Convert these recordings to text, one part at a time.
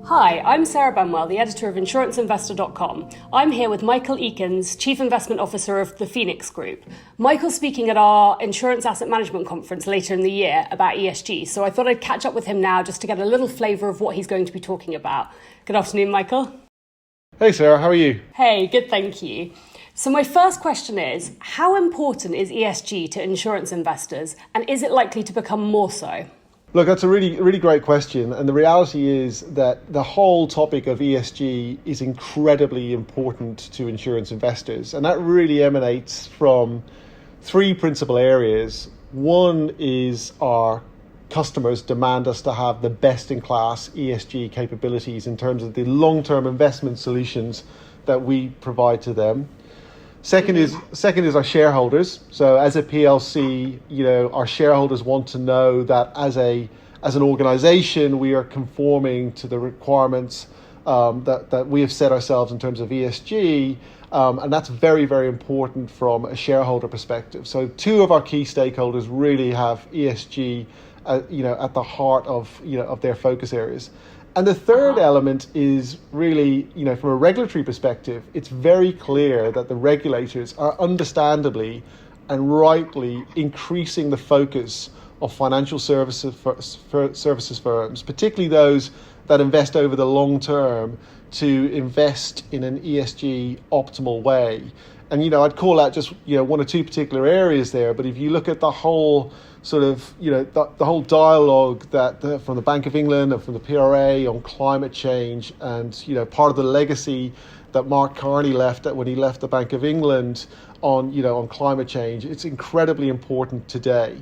Hi, I'm Sarah Benwell, the editor of InsuranceInvestor.com. I'm here with Michael Eakins, Chief Investment Officer of the Phoenix Group. Michael's speaking at our Insurance Asset Management Conference later in the year about ESG, so I thought I'd catch up with him now just to get a little flavour of what he's going to be talking about. Good afternoon, Michael. Hey Sarah, how are you? Hey, good, thank you. So my first question is, how important is ESG to insurance investors, and is it likely to become more so? Look, that's a really great question. And the reality is that the whole topic of ESG is incredibly important to insurance investors. And that really emanates from three principal areas. One is our customers demand us to have the best-in-class ESG capabilities in terms of the long-term investment solutions that we provide to them. Second is our shareholders. So as a PLC, our shareholders want to know that as an organization, we are conforming to the requirements that we have set ourselves in terms of ESG. And that's very, very important from a shareholder perspective. So two of our key stakeholders really have ESG, at the heart of their focus areas. And the third element is really, from a regulatory perspective, it's very clear that the regulators are understandably and rightly increasing the focus of financial services firms, particularly those that invest over the long term, to invest in an ESG optimal way. And, I'd call out just, one or two particular areas there. But if you look at the whole sort of, the whole dialogue that from the Bank of England and from the PRA on climate change and, part of the legacy that Mark Carney left when he left the Bank of England on climate change, it's incredibly important today.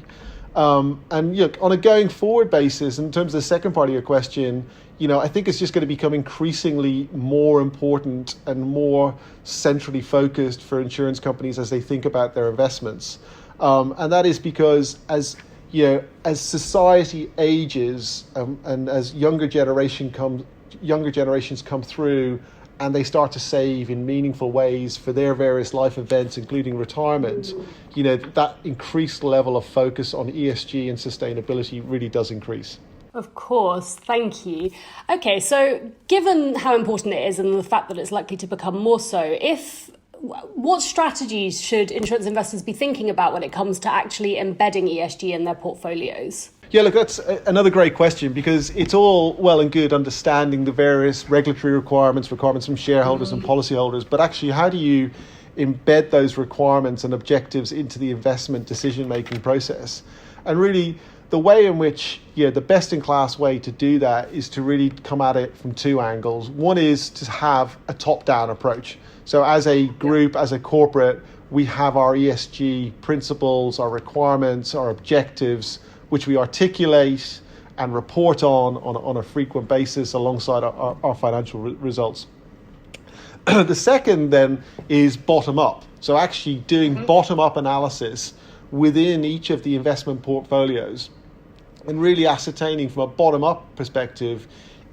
And on a going forward basis, in terms of the second part of your question, I think it's just going to become increasingly more important and more centrally focused for insurance companies as they think about their investments. And that is because as society ages and as younger generations come through and they start to save in meaningful ways for their various life events, including retirement, that increased level of focus on ESG and sustainability really does increase. Of course, thank you. Okay, so given how important it is and the fact that it's likely to become more so, what strategies should insurance investors be thinking about when it comes to actually embedding ESG in their portfolios? Yeah, look, that's another great question, because it's all well and good understanding the various regulatory requirements from shareholders and policyholders, but actually how do you embed those requirements and objectives into the investment decision-making process? And really, the way in which, the best-in-class way to do that is to really come at it from two angles. One is to have a top-down approach. So as a group, as a corporate, we have our ESG principles, our requirements, our objectives, which we articulate and report on a frequent basis alongside our financial results. The second then is bottom-up. So actually doing bottom-up analysis within each of the investment portfolios and really ascertaining from a bottom-up perspective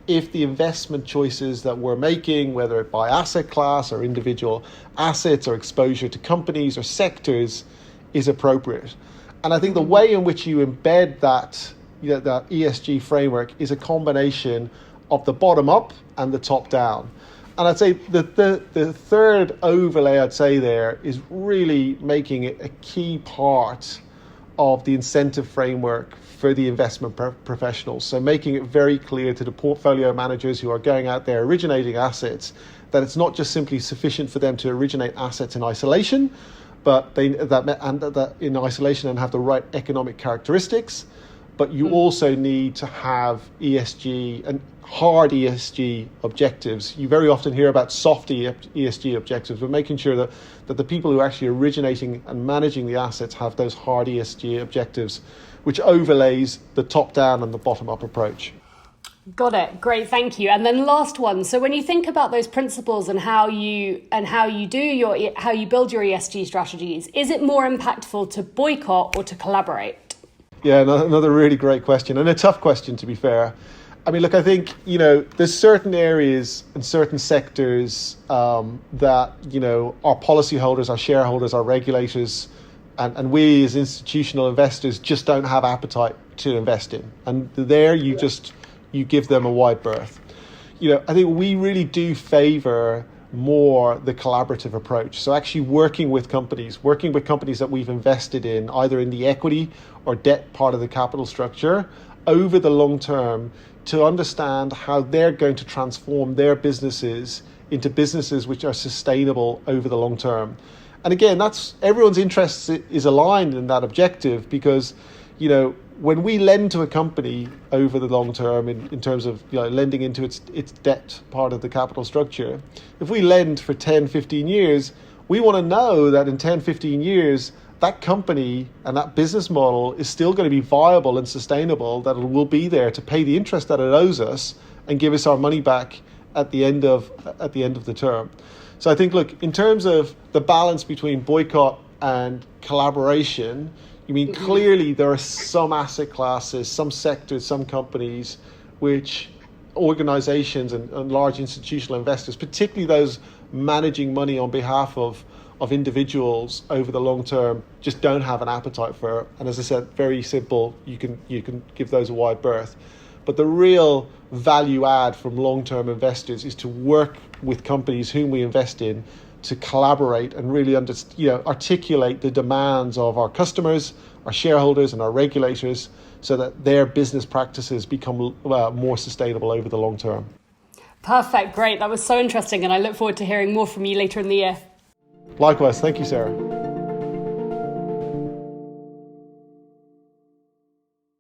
if the investment choices that we're making, whether it by asset class or individual assets or exposure to companies or sectors, is appropriate. And I think the way in which you embed that ESG framework is a combination of the bottom-up and the top-down. And I'd say the third overlay I'd say there is really making it a key part of the incentive framework for the investment professionals. So making it very clear to the portfolio managers who are going out there originating assets that it's not just simply sufficient for them to originate assets in isolation, but that in isolation and have the right economic characteristics. But you also need to have ESG and hard ESG objectives. You very often hear about soft ESG objectives, but making sure that the people who are actually originating and managing the assets have those hard ESG objectives, which overlays the top-down and the bottom-up approach. Got it. Great, thank you. And then last one. So when you think about those principles and how you build your ESG strategies, is it more impactful to boycott or to collaborate? Yeah, another really great question, and a tough question, to be fair. I mean, look, I think, there's certain areas and certain sectors that, our policyholders, our shareholders, our regulators, and we as institutional investors just don't have appetite to invest in. And there you give them a wide berth. I think we really do favor more the collaborative approach. So actually working with companies that we've invested in, either in the equity or debt part of the capital structure, over the long term, to understand how they're going to transform their businesses into businesses which are sustainable over the long term. And again, that's everyone's interest is aligned in that objective, because when we lend to a company over the long term in terms of lending into its debt part of the capital structure, if we lend for 10, 15 years, we want to know that in 10, 15 years, that company and that business model is still going to be viable and sustainable, that it will be there to pay the interest that it owes us and give us our money back at the end of the term. So I think, look, in terms of the balance between boycott and collaboration, clearly there are some asset classes, some sectors, some companies which organizations and large institutional investors, particularly those managing money on behalf of individuals over the long term, just don't have an appetite for. And as I said, very simple, you can give those a wide berth. But the real value add from long-term investors is to work with companies whom we invest in, to collaborate and really articulate the demands of our customers, our shareholders and our regulators, so that their business practices become more sustainable over the long term. Perfect, great. That was so interesting, and I look forward to hearing more from you later in the year. Likewise, thank you, Sarah.